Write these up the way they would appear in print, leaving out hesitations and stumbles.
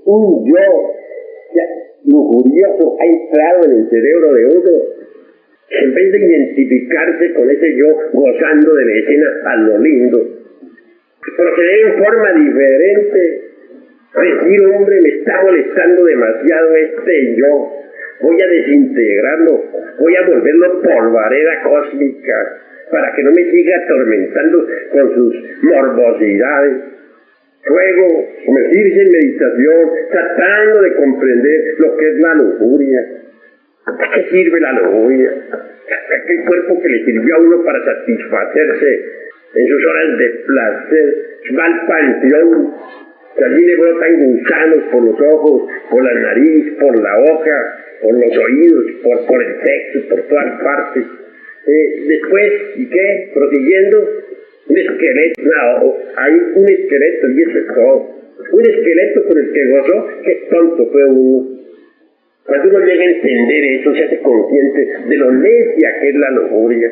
un yo lujurioso ha entrado en el cerebro de uno. En vez de identificarse con ese yo gozando de la escena a lo lindo, proceder en forma diferente. Decir, hombre, me está molestando demasiado este yo. Voy a desintegrarlo, voy a volverlo polvareda cósmica para que no me siga atormentando con sus morbosidades. Luego, sumergirse en meditación, tratando de comprender lo que es la lujuria. ¿A qué sirve la lujuria? Aquel cuerpo que le sirvió a uno para satisfacerse en sus horas de placer, va al panteón, que allí le brotan gusanos por los ojos, por la nariz, por la boca, por los oídos, por el sexo, por todas partes. Después, ¿y qué? Prosiguiendo, un esqueleto, no, hay un esqueleto y eso es todo. Un esqueleto con el que gozó, qué tonto fue uno. Cuando uno llega a entender eso, se hace consciente de lo necia que es la lujuria.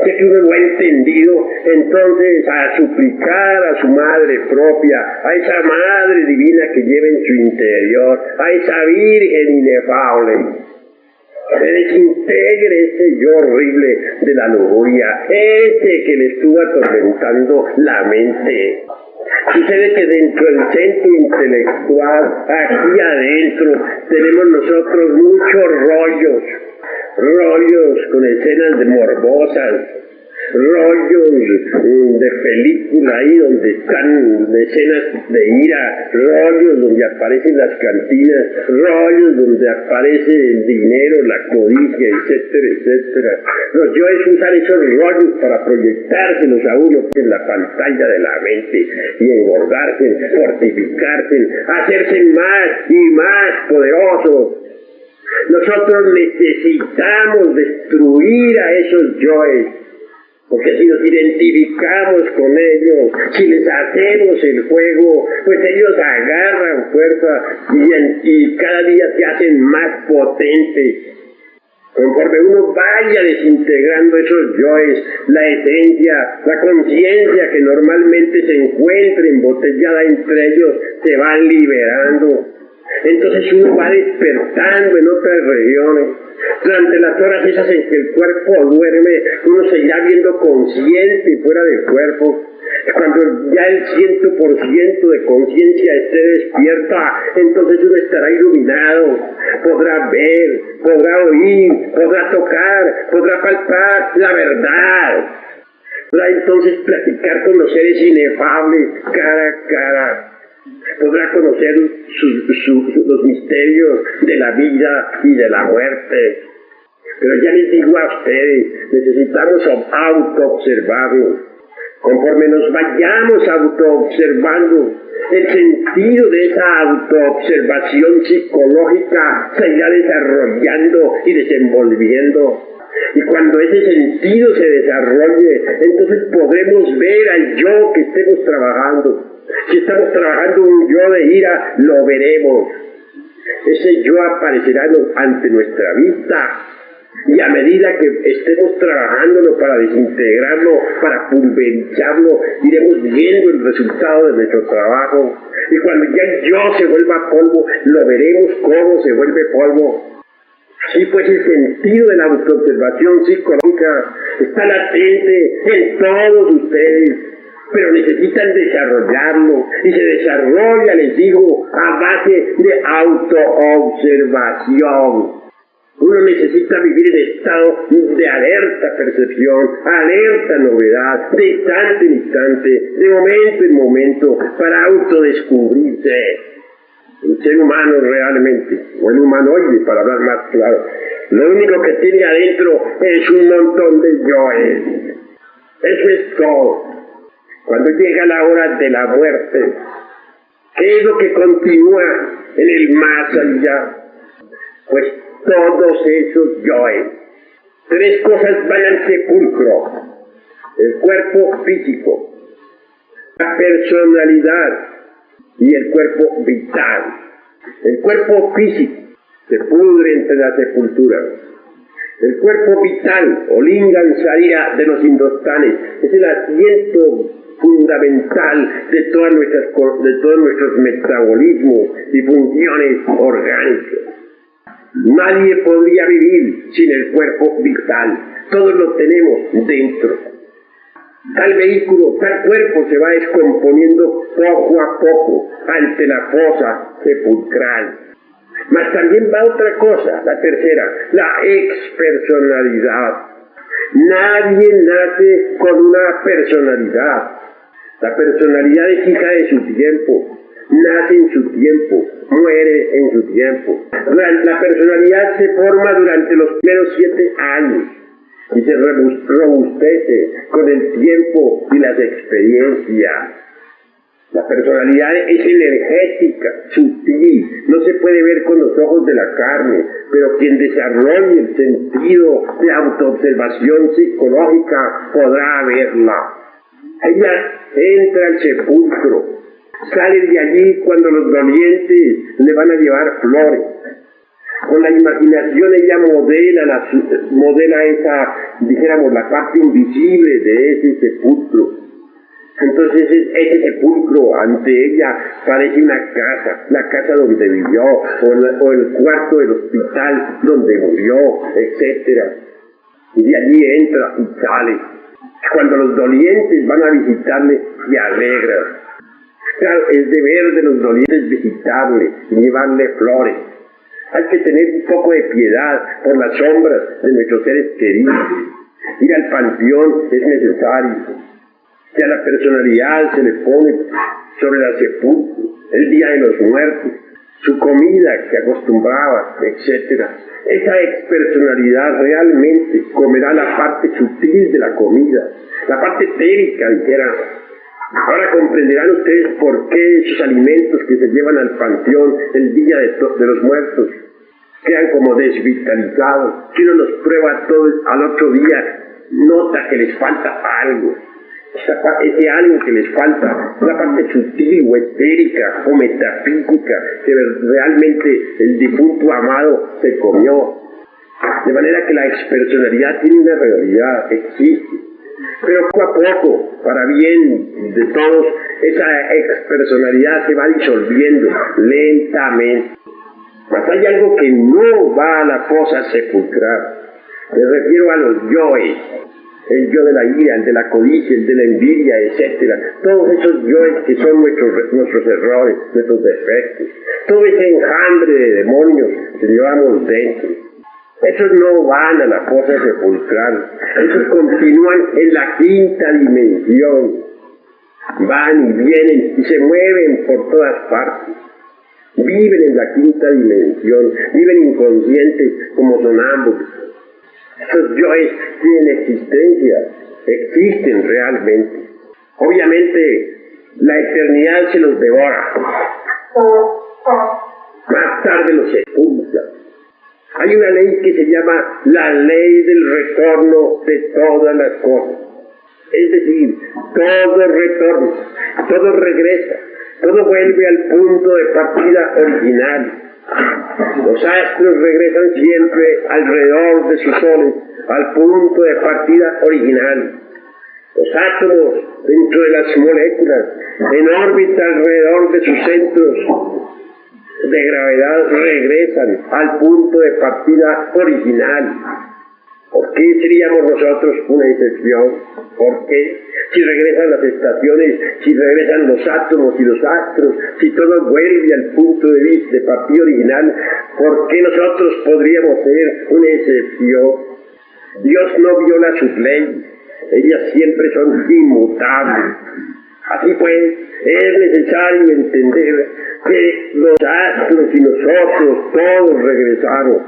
Ya que uno lo ha entendido, entonces a suplicar a su madre propia, a esa madre divina que lleva en su interior, a esa virgen inefable, se desintegre ese yo horrible de la lujuria, ese que le estuvo atormentando la mente. Sucede que dentro del centro intelectual, aquí adentro, tenemos nosotros muchos rollos con escenas de morbosas, rollos de película ahí donde están escenas de ira, rollos donde aparecen las cantinas, rollos donde aparece el dinero, la codicia, etcétera, etcétera. Los yoes usan esos rollos para proyectárselos a uno en la pantalla de la mente y engordarse, fortificarse, hacerse más y más poderosos. Nosotros necesitamos destruir a esos yoes, porque si nos identificamos con ellos, si les hacemos el juego, pues ellos agarran fuerza y cada día se hacen más potentes. Conforme uno vaya desintegrando esos yoes, la esencia, la conciencia que normalmente se encuentra embotellada entre ellos, se van liberando. Entonces uno va despertando en otras regiones. Durante las horas esas en que el cuerpo duerme, uno se irá viendo consciente y fuera del cuerpo. Cuando ya el 100% de conciencia esté despierta, entonces uno estará iluminado, podrá ver, podrá oír, podrá tocar, podrá palpar la verdad. Podrá entonces platicar con los seres inefables cara a cara. Podrá conocer los misterios de la vida y de la muerte. Pero ya les digo a ustedes, necesitamos autoobservarnos. Conforme nos vayamos autoobservando, el sentido de esa autoobservación psicológica se irá desarrollando y desenvolviendo. Y cuando ese sentido se desarrolle, entonces podremos ver al yo que estemos trabajando. Si estamos trabajando un yo de ira, lo veremos. Ese yo aparecerá ante nuestra vista. Y a medida que estemos trabajándolo para desintegrarlo, para pulverizarlo, iremos viendo el resultado de nuestro trabajo. Y cuando ya el yo se vuelva polvo, lo veremos cómo se vuelve polvo. Así pues, el sentido de la autoobservación psicológica está latente en todos ustedes, pero necesitan desarrollarlo, y se desarrolla, les digo, a base de autoobservación. Uno necesita vivir en estado de alerta percepción, alerta novedad, de instante en instante, de momento en momento, para autodescubrirse. El ser humano realmente, o el humanoide, para hablar más claro, lo único que tiene adentro es un montón de yoes. Eso es todo. Cuando llega la hora de la muerte, ¿qué es lo que continúa en el más allá? Pues todos esos yoes. Tres cosas van al sepulcro: el cuerpo físico, la personalidad y el cuerpo vital. El cuerpo físico se pudre entre la sepultura. El cuerpo vital, o lingam sharia de los indostanes, es el asiento fundamental de todos nuestros metabolismos y funciones orgánicas. Nadie podría vivir sin el cuerpo vital. Todos lo tenemos dentro. Tal vehículo, tal cuerpo se va descomponiendo poco a poco ante la fosa sepulcral. Mas también va otra cosa, la tercera, la expersonalidad. Nadie nace con una personalidad. La personalidad es hija de su tiempo, nace en su tiempo, muere en su tiempo. La personalidad se forma durante los primeros 7 años y se robustece con el tiempo y las experiencias. La personalidad es energética, sutil, no se puede ver con los ojos de la carne, pero quien desarrolle el sentido de autoobservación psicológica podrá verla. Ella entra al sepulcro, sale de allí cuando los dolientes le van a llevar flores. Con la imaginación ella modela esa, dijéramos, la parte invisible de ese sepulcro. Entonces ese sepulcro ante ella parece una casa, la casa donde vivió, o el cuarto del hospital donde murió, etc. Y de allí entra y sale. Cuando los dolientes van a visitarle, se alegra. Claro, es deber de los dolientes visitarle y llevarle flores. Hay que tener un poco de piedad por las sombras de nuestros seres queridos. Ir al panteón es necesario. Que a la personalidad se le pone sobre la sepulcro, el día de los muertos, su comida que acostumbraba, etc. Esa expersonalidad realmente comerá la parte sutil de la comida, la parte etérica, dijera. Ahora comprenderán ustedes por qué esos alimentos que se llevan al panteón el día de los muertos quedan como desvitalizados. Si uno los prueba todos al otro día, nota que les falta algo. Ese algo que les falta, la parte sutil o etérica o metafísica que realmente el difunto amado se comió. De manera que la expersonalidad tiene una realidad, existe. Pero poco a poco, para bien de todos, esa expersonalidad se va disolviendo lentamente. Mas hay algo que no va a la fosa sepulcral. Me refiero a los yoes. El yo de la ira, el de la codicia, el de la envidia, etc. Todos esos yoes que son nuestros errores, nuestros defectos. Todo ese enjambre de demonios que llevamos dentro. Esos no van a la fosa sepulcral. Esos continúan en la quinta dimensión. Van y vienen y se mueven por todas partes. Viven en la quinta dimensión. Viven inconscientes como sonámbulos. Esos yoes tienen existencia, existen realmente. Obviamente, la eternidad se los devora. Más tarde los sepulta. Hay una ley que se llama la ley del retorno de todas las cosas. Es decir, todo retorna, todo regresa, todo vuelve al punto de partida original. Los astros regresan siempre alrededor de sus soles, al punto de partida original. Los átomos dentro de las moléculas, en órbita alrededor de sus centros de gravedad, regresan al punto de partida original. ¿Por qué seríamos nosotros una excepción? ¿Por qué? Si regresan las estaciones, si regresan los átomos y los astros, si todo vuelve al punto de vista de partida original, ¿por qué nosotros podríamos ser una excepción? Dios no viola sus leyes, ellas siempre son inmutables. Así pues, es necesario entender que los astros y nosotros todos regresamos.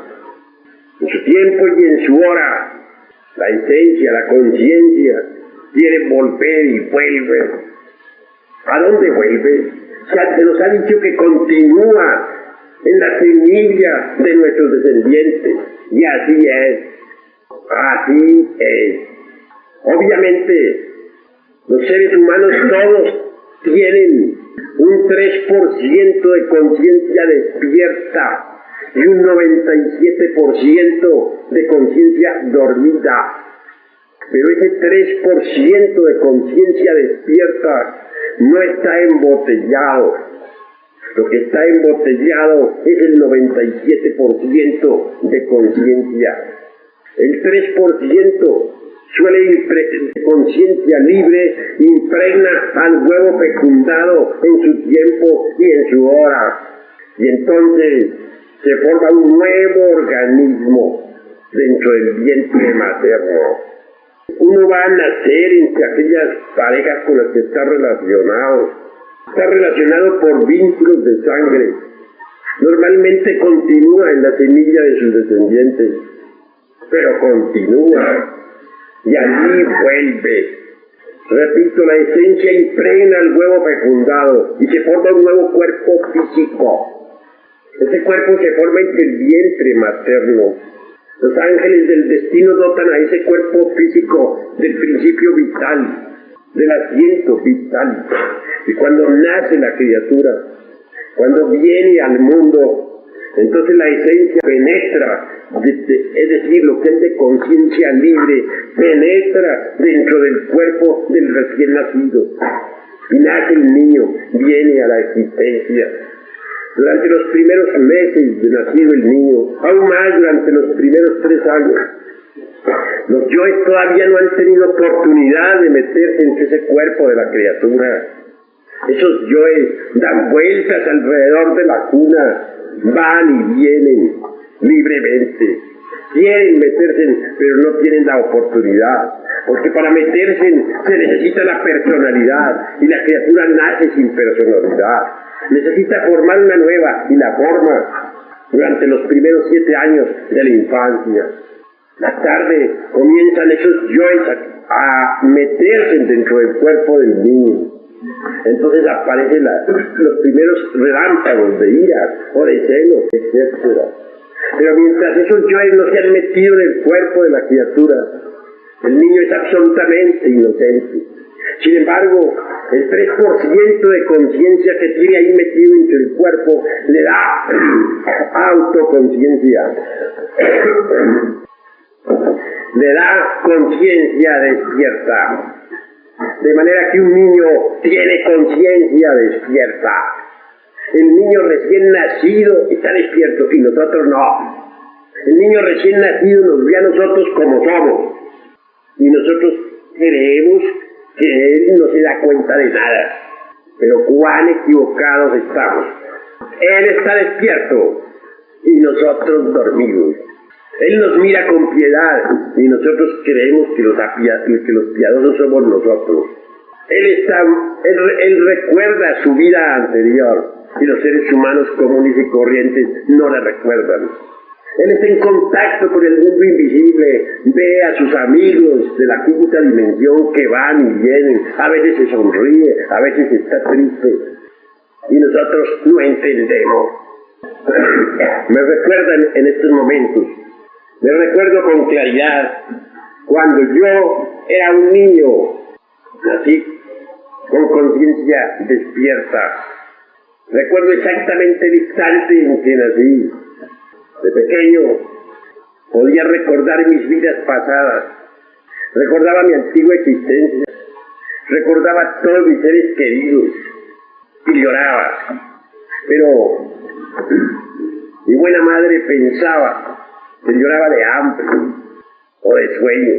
En su tiempo y en su hora, la esencia, la conciencia, quiere volver y vuelve. ¿A dónde vuelve? Se nos ha dicho que continúa en la semilla de nuestros descendientes. Y así es. Así es. Obviamente, los seres humanos todos tienen un 3% de conciencia despierta y un 97% de conciencia dormida. Pero ese 3% de conciencia despierta no está embotellado. Lo que está embotellado es el 97% de conciencia. El 3% suele ir de conciencia libre, impregna al huevo fecundado en su tiempo y en su hora. Y entonces se forma un nuevo organismo dentro del vientre materno. Uno va a nacer entre aquellas parejas con las que está relacionado. Está relacionado por vínculos de sangre. Normalmente continúa en la semilla de sus descendientes, pero continúa. Y allí vuelve. Repito, la esencia impregna al huevo fecundado y se forma un nuevo cuerpo físico. Ese cuerpo se forma entre el vientre materno. Los ángeles del destino dotan a ese cuerpo físico del principio vital, del asiento vital. Y cuando nace la criatura, cuando viene al mundo, entonces la esencia penetra, es decir, lo que es de conciencia libre, penetra dentro del cuerpo del recién nacido. Y nace el niño, viene a la existencia. Durante los primeros meses de nacido el niño, aún más durante los primeros 3 años, los yoes todavía no han tenido oportunidad de meterse en ese cuerpo de la criatura. Esos yoes dan vueltas alrededor de la cuna, van y vienen libremente. Quieren meterse, pero no tienen la oportunidad. Porque para meterse se necesita la personalidad y la criatura nace sin personalidad. Necesita formar una nueva y la forma durante los primeros 7 años de la infancia. Más tarde comienzan esos yoes a meterse dentro del cuerpo del niño. Entonces aparecen los primeros relámpagos de ira o de celo, etc. Pero mientras esos yoes no se han metido en el cuerpo de la criatura, el niño es absolutamente inocente. Sin embargo, el 3% de conciencia que tiene ahí metido entre el cuerpo le da autoconciencia. Le da conciencia despierta. De manera que un niño tiene conciencia despierta. El niño recién nacido está despierto y nosotros no. El niño recién nacido nos ve a nosotros como somos. Y nosotros creemos que él no se da cuenta de nada. Pero cuán equivocados estamos. Él está despierto y nosotros dormidos. Él nos mira con piedad y nosotros creemos que los piadosos somos nosotros. Él recuerda su vida anterior y los seres humanos comunes y corrientes no la recuerdan. Él está en contacto con el mundo invisible, ve a sus amigos de la quinta dimensión que van y vienen, a veces se sonríe, a veces está triste y nosotros no entendemos. Me recuerdan en estos momentos. Me recuerdo con claridad cuando yo era un niño, nací con conciencia despierta. Recuerdo exactamente el instante en que nací. De pequeño podía recordar mis vidas pasadas, recordaba mi antigua existencia, recordaba todos mis seres queridos y lloraba. Pero mi buena madre pensaba que lloraba de hambre o de sueño.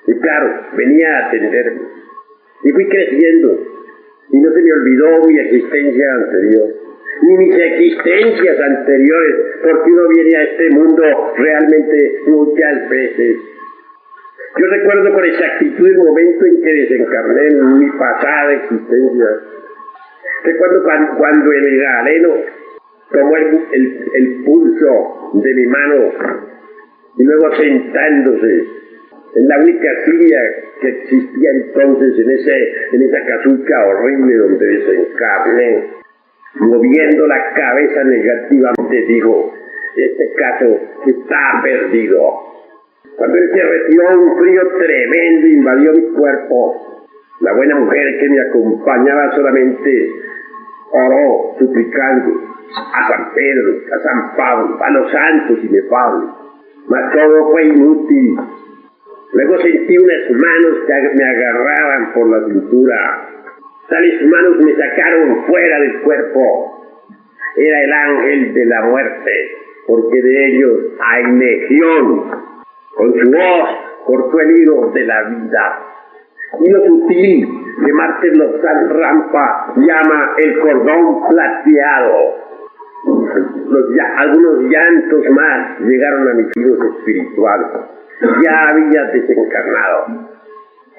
Y claro, venía a atenderme. Y fui creciendo y no se me olvidó mi existencia anterior, ni mis existencias anteriores, porque uno viene a este mundo realmente muchas veces. Yo recuerdo con exactitud el momento en que desencarné en mi pasada existencia. Recuerdo cuando el galeno tomó el pulso de mi mano y luego sentándose en la única silla que existía entonces en esa casucha horrible donde desencarné, moviendo la cabeza negativamente, dijo: este caso está perdido. Cuando él se retiró, un frío tremendo invadió mi cuerpo. La buena mujer que me acompañaba solamente oró suplicando a San Pedro, a San Pablo, a los santos inefable. Mas todo fue inútil. Luego sentí unas manos que me agarraban por la cintura. Tales manos me sacaron fuera del cuerpo. Era el ángel de la muerte, porque de ellos hay legión. Con su voz cortó el hilo de la vida. Y lo sutil que Martin Lozán Rampa llama el cordón plateado. Algunos llantos más llegaron a mis hijos espirituales. Ya había desencarnado.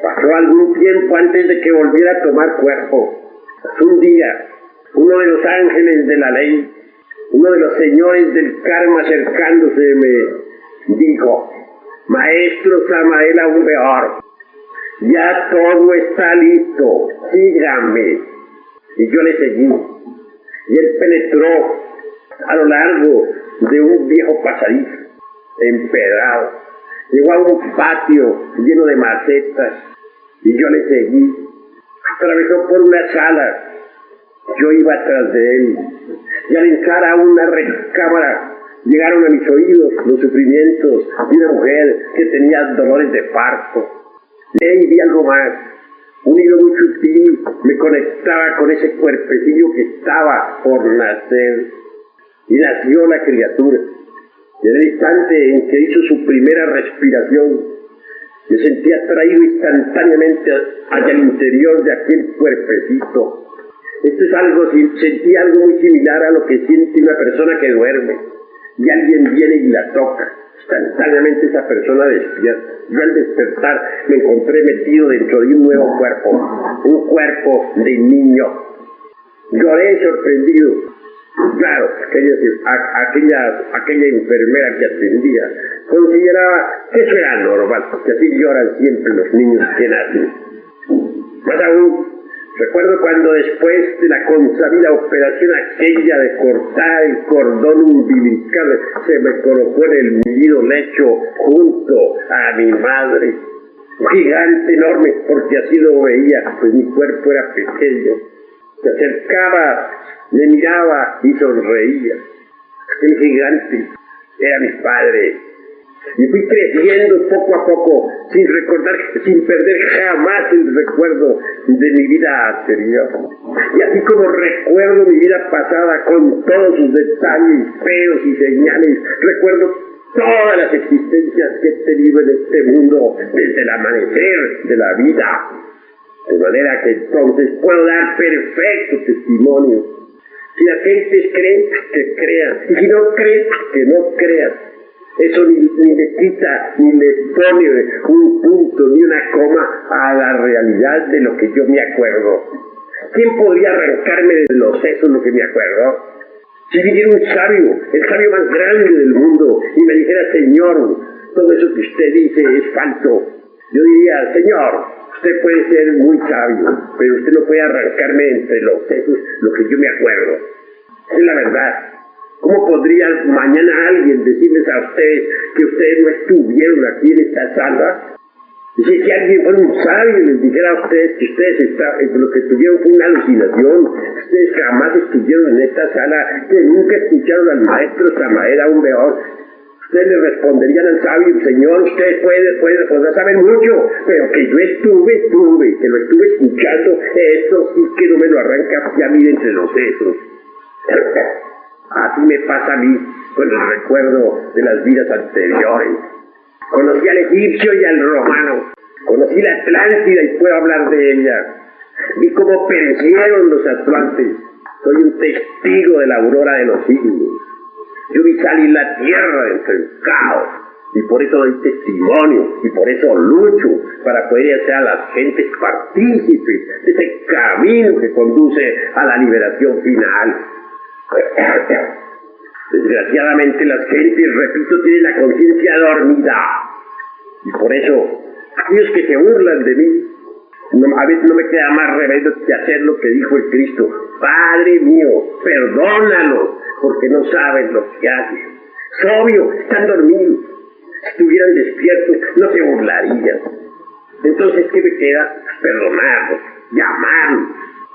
Pasó algún tiempo antes de que volviera a tomar cuerpo. Un día, uno de los ángeles de la ley, uno de los señores del karma acercándose me dijo: Maestro Samael Aumbeor, ya todo está listo, sígame. Y yo le seguí. Y él penetró a lo largo de un viejo pasadizo, empedrado. Llegó a un patio lleno de macetas y yo le seguí. Atravesó por una sala. Yo iba atrás de él. Y al entrar a una recámara, llegaron a mis oídos los sufrimientos de una mujer que tenía dolores de parto. Leí vi algo más. Un hilo muy sutil me conectaba con ese cuerpecillo que estaba por nacer. Y nació la criatura. Y en el instante en que hizo su primera respiración, me sentí atraído instantáneamente hacia el interior de aquel cuerpecito. Esto es algo, sentí algo muy similar a lo que siente una persona que duerme y alguien viene y la toca. Instantáneamente esa persona despierta. Yo al despertar me encontré metido dentro de un nuevo cuerpo, un cuerpo de niño. Lloré sorprendido. Claro, aquella enfermera que atendía consideraba que eso era normal, porque así lloran siempre los niños que nacen. Más aún, recuerdo cuando después de la consabida operación aquella de cortar el cordón umbilical, se me colocó en el mullido lecho junto a mi madre. Un gigante enorme, porque así lo veía, pues mi cuerpo era pequeño. Se acercaba, me miraba y sonreía. Aquel gigante era mi padre. Y fui creciendo poco a poco, sin perder jamás el recuerdo de mi vida anterior. Y así como recuerdo mi vida pasada con todos sus detalles, peros y señales, recuerdo todas las existencias que he tenido en este mundo desde el amanecer de la vida. De manera que entonces puedo dar perfecto testimonio. Si las gentes creen, que crean. Y si no creen, que no crean. Eso ni le quita, ni le pone un punto, ni una coma a la realidad de lo que yo me acuerdo. ¿Quién podría arrancarme de los sesos lo que me acuerdo? Si viniera un sabio, el sabio más grande del mundo, y me dijera: Señor, todo eso que usted dice es falso, yo diría: Señor, usted puede ser muy sabio, pero usted no puede arrancarme entre los sesos lo que yo me acuerdo. Es la verdad. ¿Cómo podría mañana alguien decirles a ustedes que ustedes no estuvieron aquí en esta sala? Y si alguien fuera un sabio y les dijera a ustedes que lo que tuvieron fue una alucinación, ustedes jamás estuvieron en esta sala, que nunca escucharon al maestro Samael Aumbeor, ustedes le responderían al sabio: Señor, usted puede saber mucho, pero que yo estuve, que lo estuve escuchando, eso sí que no me lo arranca a mí de entre los sesos. Así me pasa a mí con el recuerdo de las vidas anteriores. Conocí al egipcio y al romano, conocí la Atlántida y puedo hablar de ella. Vi cómo perecieron los atlantes. Soy un testigo de la aurora de los siglos. Yo vi salir la tierra entre el caos, y por eso doy testimonio, y por eso lucho, para poder hacer a las gentes partícipes de ese camino que conduce a la liberación final. Desgraciadamente las gentes, repito, tienen la conciencia dormida, y por eso aquellos que se burlan de mí, a veces no me queda más remedio que hacer lo que dijo el Cristo: Padre mío, perdónalos, porque no saben lo que hacen. Es obvio, están dormidos. Si estuvieran despiertos, no se burlarían. Entonces, ¿qué me queda? Perdonarlos, llamarlos.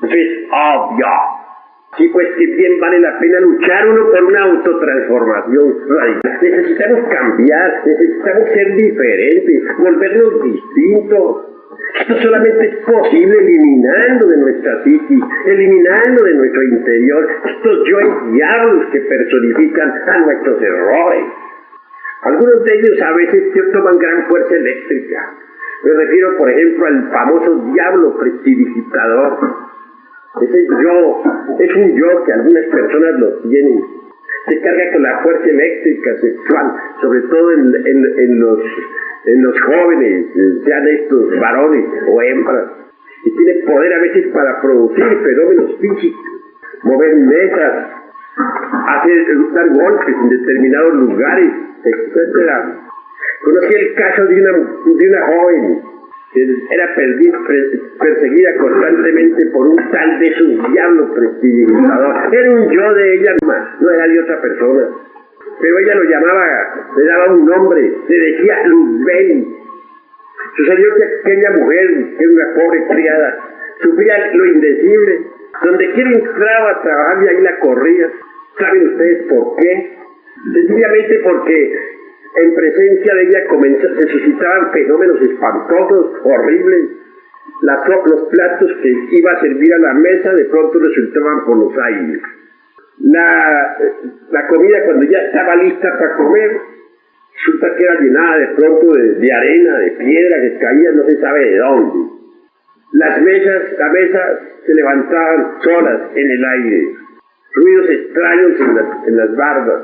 Eso es obvio. Sí, pues que bien vale la pena luchar uno por una autotransformación radical. Necesitamos cambiar, necesitamos ser diferentes, volvernos distintos. Esto solamente es posible eliminando de nuestra psiquis, eliminando de nuestro interior estos yoes diablos que personifican a nuestros errores. Algunos de ellos a veces toman gran fuerza eléctrica. Me refiero, por ejemplo, al famoso diablo prestidigitador. Ese yo, es un yo que algunas personas lo tienen. Se carga con la fuerza eléctrica sexual, sobre todo en los jóvenes, sean estos varones o hembras. Y tiene poder a veces para producir fenómenos físicos, mover mesas, dar golpes en determinados lugares, etc. Conocí el caso de una joven que era perseguida constantemente por un tal de su diablo prestidigitador. Era un yo de ella misma, no era de otra persona. Pero ella lo llamaba, le daba un nombre, le decía Luzbel. Sucedió que aquella mujer, que era una pobre criada, sufría lo indecible. Donde quiera entraba a trabajar y ahí la corría. ¿Saben ustedes por qué? Sencillamente porque en presencia de ella se suscitaban fenómenos espantosos, horribles. Los platos que iba a servir a la mesa de pronto resultaban por los aires. La comida, cuando ya estaba lista para comer, resulta que era llenada de pronto de arena, de piedra que caía no se sabe de dónde. Las mesas se levantaban solas en el aire, ruidos extraños en las bardas.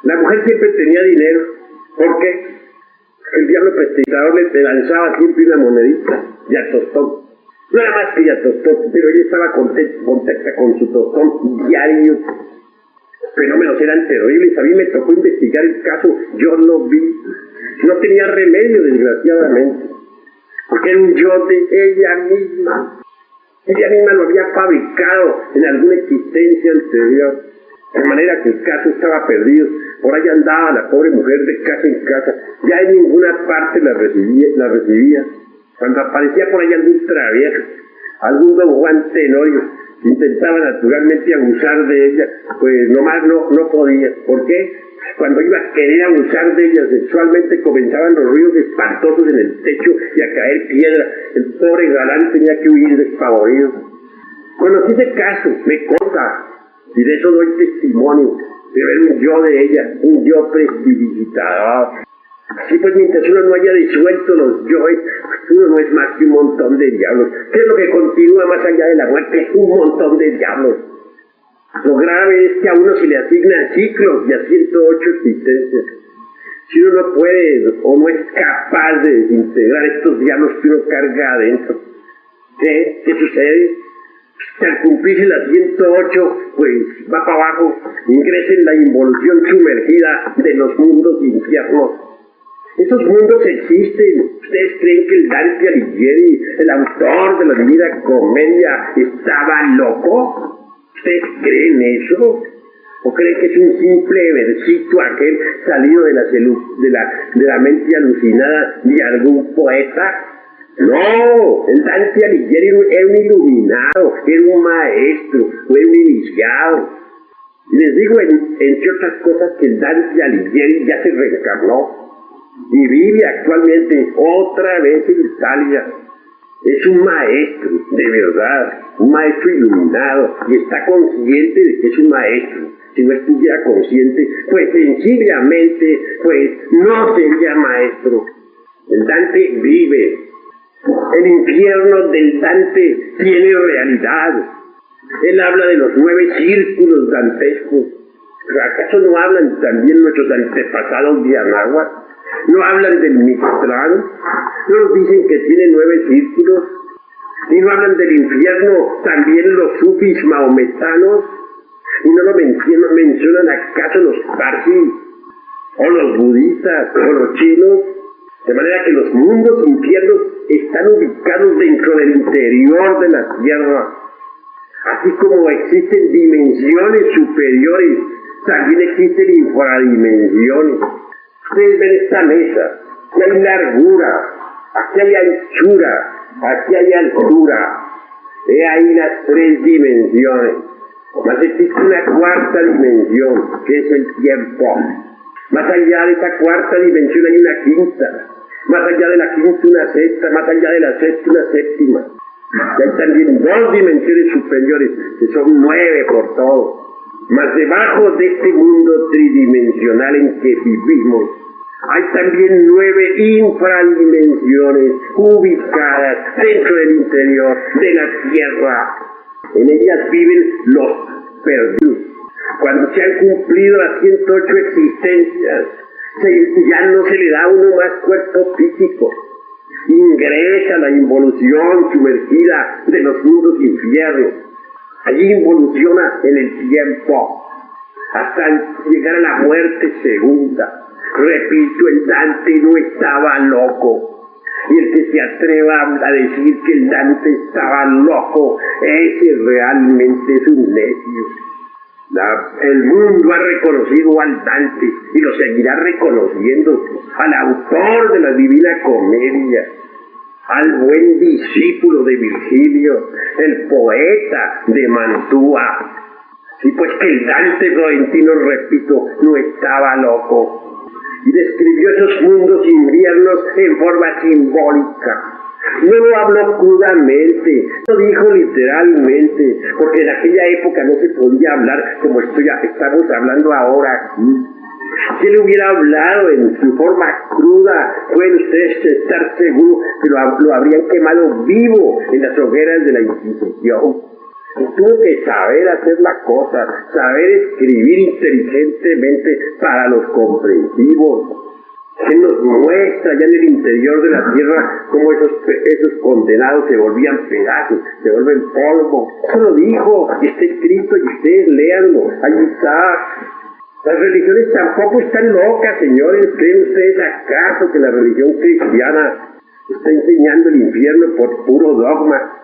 La mujer siempre tenía dinero, porque el diablo prestidigitador le lanzaba siempre una monedita y a tostón. No era más que ya tostón, pero ella estaba contenta con su tostón diario. Los fenómenos eran terribles. A mí me tocó investigar el caso, yo lo vi. No tenía remedio, desgraciadamente, porque era un yo de ella misma. Ella misma lo había fabricado en alguna existencia anterior. De manera que el caso estaba perdido. Por ahí andaba la pobre mujer de casa en casa. Ya en ninguna parte la recibía. Cuando aparecía por ahí algún travieso, algún don Juan Tenorio, intentaba naturalmente abusar de ella, pues nomás no podía. ¿Por qué? Cuando iba a querer abusar de ella sexualmente, comenzaban los ruidos espantosos en el techo y a caer piedra. El pobre galán tenía que huir despavorido. Conocí ese caso, me consta, y de eso doy testimonio, pero era un yo de ella, un yo prestidigitador. Así pues, mientras uno no haya disuelto los yoes, uno no es más que un montón de diablos. ¿Qué es lo que continúa más allá de la muerte? Un montón de diablos. Lo grave es que a uno se le asignan ciclos y a 108 existencias. Si uno no puede o no es capaz de desintegrar estos diablos que uno carga adentro, ¿qué sucede? Al cumplirse las 108, pues va para abajo, ingresa en la involución sumergida de los mundos infiernos. Esos mundos existen. ¿Ustedes creen que el Dante Alighieri, el autor de la Divina Comedia, estaba loco? ¿Ustedes creen eso? ¿O creen que es un simple versito aquel salido de la mente alucinada de algún poeta? No, el Dante Alighieri era un iluminado, era un maestro, fue un iniciado. Y les digo, entre otras cosas, que el Dante Alighieri ya se reencarnó y vive actualmente otra vez en Italia. Es un maestro, de verdad, un maestro iluminado, y está consciente de que es un maestro. Si no estuviera consciente, pues sencillamente, pues no sería maestro. El Dante vive. El infierno del Dante tiene realidad. Él habla de los 9 círculos dantescos. ¿Acaso no hablan también nuestros antepasados de Anáhuac? ¿No hablan del Mictlán? ¿No nos dicen que tiene 9 círculos? ¿Y no hablan del infierno también los sufis mahometanos? ¿Y no lo mencionan acaso los parsis? ¿O los budistas? ¿O los chinos? De manera que los mundos infiernos están ubicados dentro del interior de la tierra. Así como existen dimensiones superiores, también existen infradimensiones. Ustedes ven esta mesa, aquí hay largura, aquí hay anchura, aquí hay altura. He ahí las 3 dimensiones. Mas existe una cuarta dimensión, que es el tiempo. Más allá de esa cuarta dimensión hay una quinta. Más allá de la quinta una sexta, más allá de la sexta una séptima. Y hay también 2 dimensiones superiores, que son 9 por todo. Mas debajo de este mundo tridimensional en que vivimos, hay también 9 infradimensiones ubicadas dentro del interior de la Tierra. En ellas viven los perdidos. Cuando se han cumplido las 108 existencias, ya no se le da a uno más cuerpo físico. Ingresa la involución sumergida de los mundos infiernos. Allí involuciona en el tiempo, hasta llegar a la muerte segunda. Repito, el Dante no estaba loco. Y el que se atreva a decir que el Dante estaba loco, ese realmente es un necio. El mundo ha reconocido al Dante y lo seguirá reconociendo, al autor de la Divina Comedia, al buen discípulo de Virgilio, el poeta de Mantua. Sí, pues que el Dante florentino, repito, no estaba loco. Y describió esos mundos inviernos en forma simbólica. No lo habló crudamente, lo dijo literalmente, porque en aquella época no se podía hablar como estamos hablando ahora aquí. Si él hubiera hablado en su forma cruda, pueden ustedes estar seguros que lo habrían quemado vivo en las hogueras de la Inquisición. Y tuvo que saber hacer la cosa, saber escribir inteligentemente para los comprensivos. Él nos muestra ya en el interior de la tierra cómo esos condenados se volvían pedazos, se vuelven polvo. Eso lo dijo, y está escrito, y ustedes léanlo, ahí está. Las religiones tampoco están locas, señores. ¿Creen ustedes acaso que la religión cristiana está enseñando el infierno por puro dogma?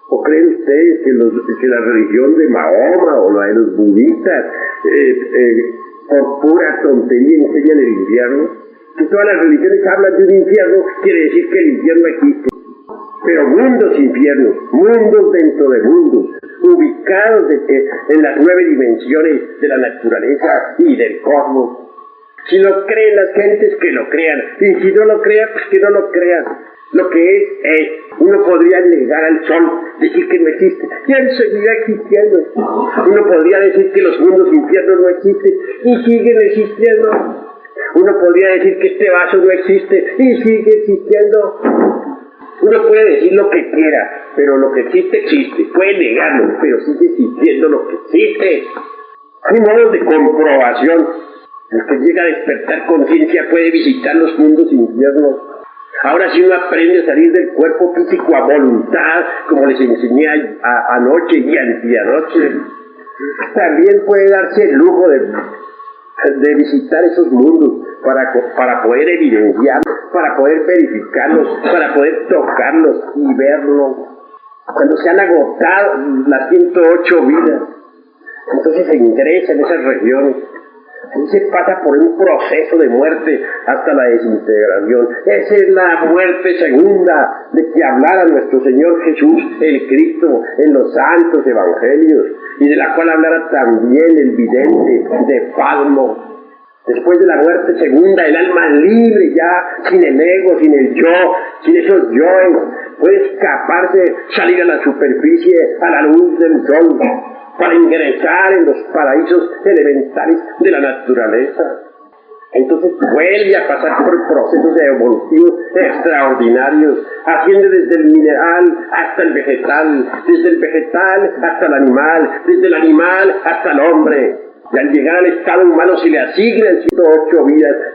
¿O creen ustedes que la religión de Mahoma o la de los budistas por pura tontería enseñan el infierno? Que todas las religiones hablan de un infierno, quiere decir que el infierno existe. Pero mundos infiernos, mundos dentro de mundos, ubicados en las 9 dimensiones de la naturaleza y del cosmos. Si lo creen las gentes, que lo crean. Y si no lo crean, pues que no lo crean. Lo que es, uno podría negar al sol, decir que no existe, y él seguirá existiendo. Uno podría decir que los mundos infiernos no existen, y siguen existiendo. Uno podría decir que este vaso no existe, y sigue existiendo. Uno puede decir lo que quiera, pero lo que existe, existe. Puede negarlo, pero sigue existiendo lo que existe. Hay modos de comprobación. El que llega a despertar conciencia puede visitar los mundos infiernos. Ahora si uno aprende a salir del cuerpo físico a voluntad, como les enseñé anoche y anteanoche, también puede darse el lujo de visitar esos mundos para poder evidenciarlos, para poder verificarlos, para poder tocarlos y verlos. Cuando se han agotado las 108 vidas, entonces se ingresa en esas regiones. Ahí se pasa por un proceso de muerte hasta la desintegración. Esa es la muerte segunda de que hablara nuestro Señor Jesús, el Cristo, en los santos evangelios, y de la cual hablara también el vidente de Palmo. Después de la muerte segunda, el alma libre ya, sin el ego, sin el yo, sin esos yoes, puede escaparse, salir a la superficie, a la luz del sol, para ingresar en los paraísos elementales de la naturaleza. Entonces vuelve a pasar por procesos evolutivos extraordinarios, haciendo desde el mineral hasta el vegetal, desde el vegetal hasta el animal, desde el animal hasta el hombre. Y al llegar al estado humano se le asignan 108 vidas